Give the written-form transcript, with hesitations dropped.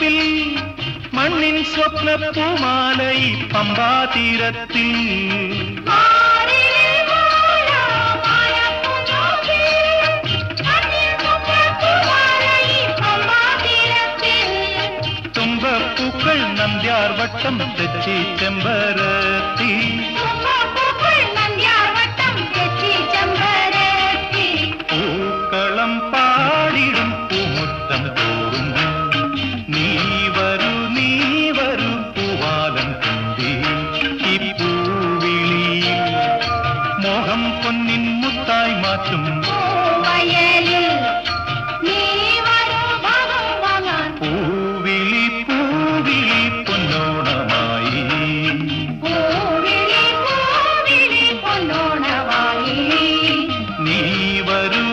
തീരത്തിൽ മണ്ണിൻ സ്വപ്ന പൂമാലൈ പമ്പാ തീരത്തിൽ തുമ്പപ്പൂക്കൾ നന്ദ്യാർവട്ടം തെച്ചി ചെമ്പരത്തി